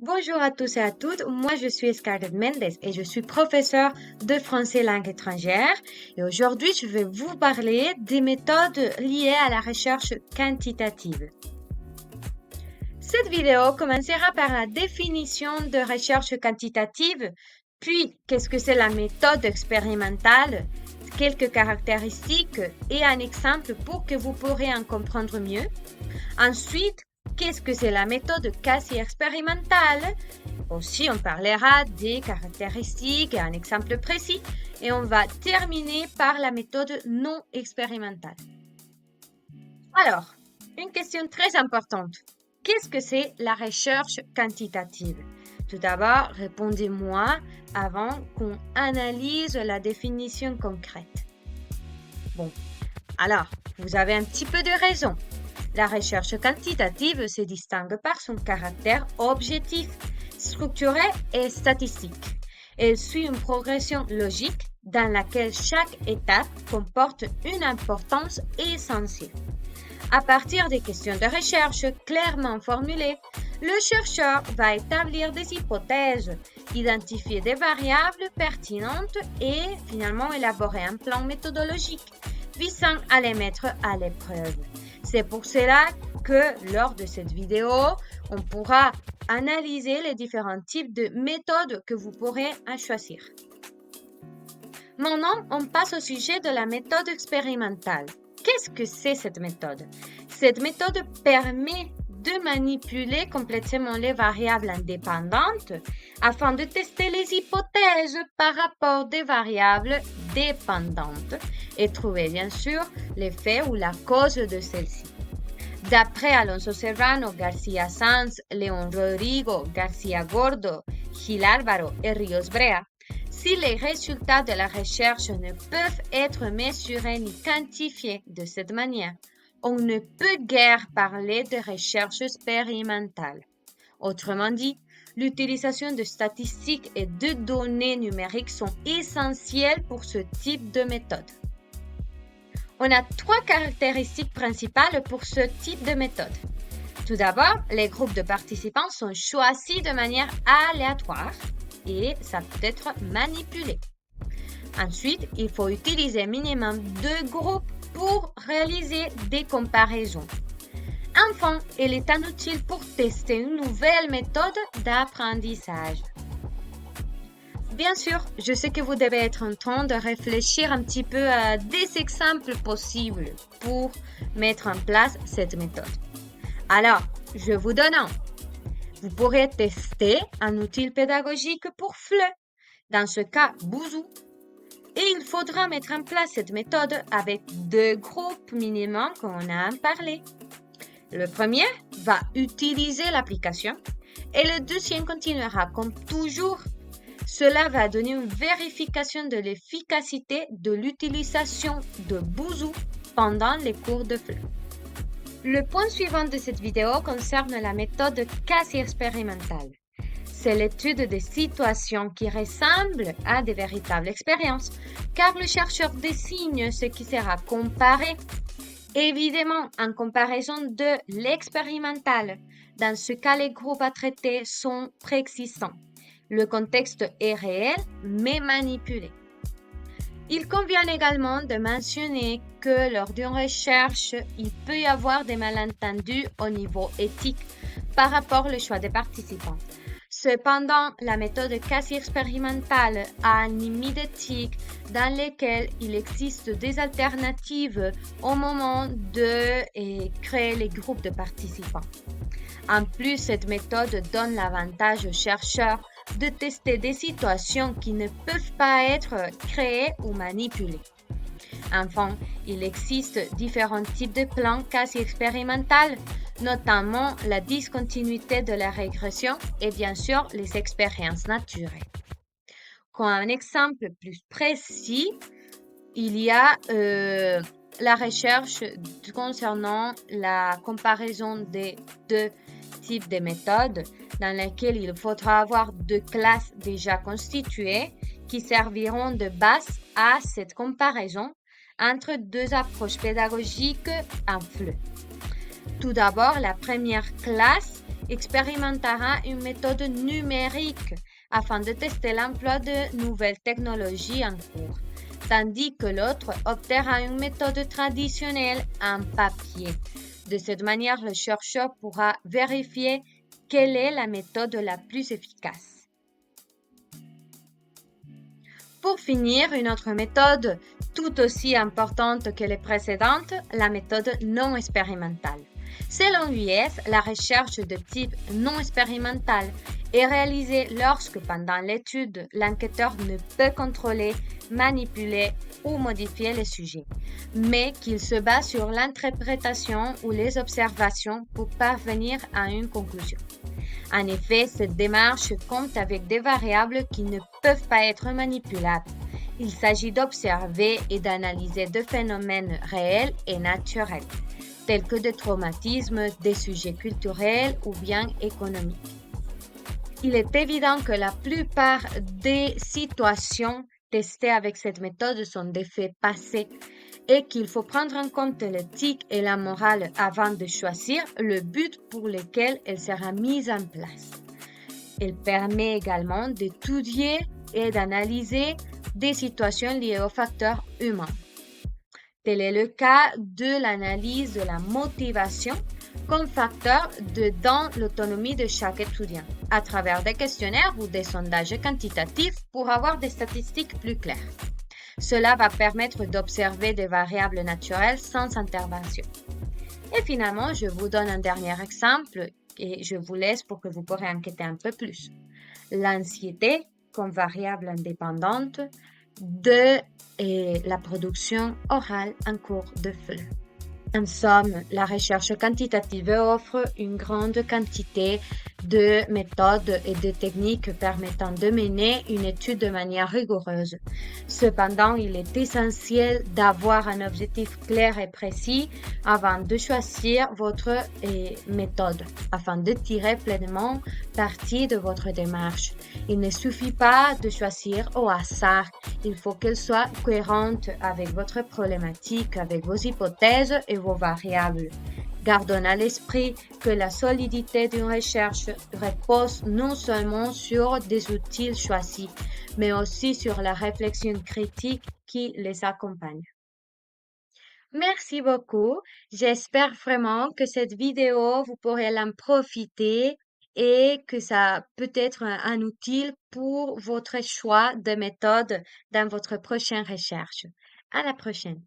Bonjour à tous et à toutes, moi je suis Scarlett Mendes et je suis professeure de français langue étrangère et aujourd'hui je vais vous parler des méthodes liées à la recherche quantitative. Cette vidéo commencera par la définition de recherche quantitative, puis qu'est-ce que c'est la méthode expérimentale, quelques caractéristiques et un exemple pour que vous pourrez en comprendre mieux. Ensuite, qu'est-ce que c'est la méthode quasi-expérimentale? Aussi, on parlera des caractéristiques et un exemple précis et on va terminer par la méthode non expérimentale. Alors, une question très importante. Qu'est-ce que c'est la recherche quantitative? Tout d'abord, répondez-moi avant qu'on analyse la définition concrète. Bon, alors, vous avez un petit peu de raison. La recherche quantitative se distingue par son caractère objectif, structuré et statistique. Elle suit une progression logique dans laquelle chaque étape comporte une importance essentielle. À partir des questions de recherche clairement formulées, le chercheur va établir des hypothèses, identifier des variables pertinentes et finalement élaborer un plan méthodologique visant à les mettre à l'épreuve. C'est pour cela que lors de cette vidéo, on pourra analyser les différents types de méthodes que vous pourrez en choisir. Maintenant, on passe au sujet de la méthode expérimentale. Qu'est-ce que c'est cette méthode? Cette méthode permet de manipuler complètement les variables indépendantes afin de tester les hypothèses par rapport des variables dépendantes et trouver bien sûr l'effet ou la cause de celles-ci. D'après Alonso Serrano, Garcia Sanz, León Rodrigo, Garcia Gordo, Gil Álvaro et Ríos Brea, si les résultats de la recherche ne peuvent être mesurés ni quantifiés de cette manière, on ne peut guère parler de recherche expérimentale. Autrement dit, l'utilisation de statistiques et de données numériques sont essentielles pour ce type de méthode. On a trois caractéristiques principales pour ce type de méthode. Tout d'abord, les groupes de participants sont choisis de manière aléatoire et ça peut être manipulé. Ensuite, il faut utiliser minimum 2 groupes pour réaliser des comparaisons. Enfin, il est inutile pour tester une nouvelle méthode d'apprentissage. Bien sûr, je sais que vous devez être en train de réfléchir un petit peu à des exemples possibles pour mettre en place cette méthode. Alors, je vous donne un. Vous pourrez tester un outil pédagogique pour FLE, dans ce cas Bouzou. Et il faudra mettre en place cette méthode avec 2 groupes minimum qu'on a parlé. Le premier va utiliser l'application et le deuxième continuera comme toujours. Cela va donner une vérification de l'efficacité de l'utilisation de Bouzou pendant les cours de FLE. Le point suivant de cette vidéo concerne la méthode quasi-expérimentale. C'est l'étude des situations qui ressemblent à des véritables expériences, car le chercheur désigne ce qui sera comparé. Évidemment, en comparaison de l'expérimental, dans ce cas, les groupes à traiter sont préexistants. Le contexte est réel, mais manipulé. Il convient également de mentionner que lors d'une recherche, il peut y avoir des malentendus au niveau éthique par rapport au choix des participants. Cependant, la méthode quasi-expérimentale a un limite éthique dans lequel il existe des alternatives au moment de créer les groupes de participants. En plus, cette méthode donne l'avantage aux chercheurs de tester des situations qui ne peuvent pas être créées ou manipulées. Enfin, il existe différents types de plans quasi-expérimentaux, notamment la discontinuité de la régression et bien sûr les expériences naturelles. Comme un exemple plus précis, il y a la recherche concernant la comparaison des 2 types de méthodes dans lesquelles il faudra avoir 2 classes déjà constituées qui serviront de base à cette comparaison entre 2 approches pédagogiques en FLE. Tout d'abord, la première classe expérimentera une méthode numérique afin de tester l'emploi de nouvelles technologies en cours, tandis que l'autre optera une méthode traditionnelle en papier. De cette manière, le chercheur pourra vérifier quelle est la méthode la plus efficace. Pour finir, une autre méthode tout aussi importante que les précédentes, la méthode non expérimentale. Selon l'US, la recherche de type non expérimental est réalisée lorsque pendant l'étude, l'enquêteur ne peut contrôler, manipuler ou modifier les sujets, mais qu'il se base sur l'interprétation ou les observations pour parvenir à une conclusion. En effet, cette démarche compte avec des variables qui ne peuvent pas être manipulables. Il s'agit d'observer et d'analyser des phénomènes réels et naturels, tels que des traumatismes, des sujets culturels ou bien économiques. Il est évident que la plupart des situations testées avec cette méthode sont des faits passés et qu'il faut prendre en compte l'éthique et la morale avant de choisir le but pour lequel elle sera mise en place. Elle permet également d'étudier et d'analyser des situations liées aux facteurs humains. Tel est le cas de l'analyse de la motivation comme facteur dans l'autonomie de chaque étudiant, à travers des questionnaires ou des sondages quantitatifs pour avoir des statistiques plus claires. Cela va permettre d'observer des variables naturelles sans intervention. Et finalement, je vous donne un dernier exemple et je vous laisse pour que vous pourrez enquêter un peu plus. L'anxiété comme variable indépendante de la production orale en cours de flux. En somme, la recherche quantitative offre une grande quantité de méthodes et de techniques permettant de mener une étude de manière rigoureuse. Cependant, il est essentiel d'avoir un objectif clair et précis avant de choisir votre méthode, afin de tirer pleinement parti de votre démarche. Il ne suffit pas de choisir au hasard, il faut qu'elle soit cohérente avec votre problématique, avec vos hypothèses et vos variables. Gardons à l'esprit que la solidité d'une recherche repose non seulement sur des outils choisis, mais aussi sur la réflexion critique qui les accompagne. Merci beaucoup. J'espère vraiment que cette vidéo, vous pourrez en profiter et que ça peut être un outil pour votre choix de méthode dans votre prochaine recherche. À la prochaine.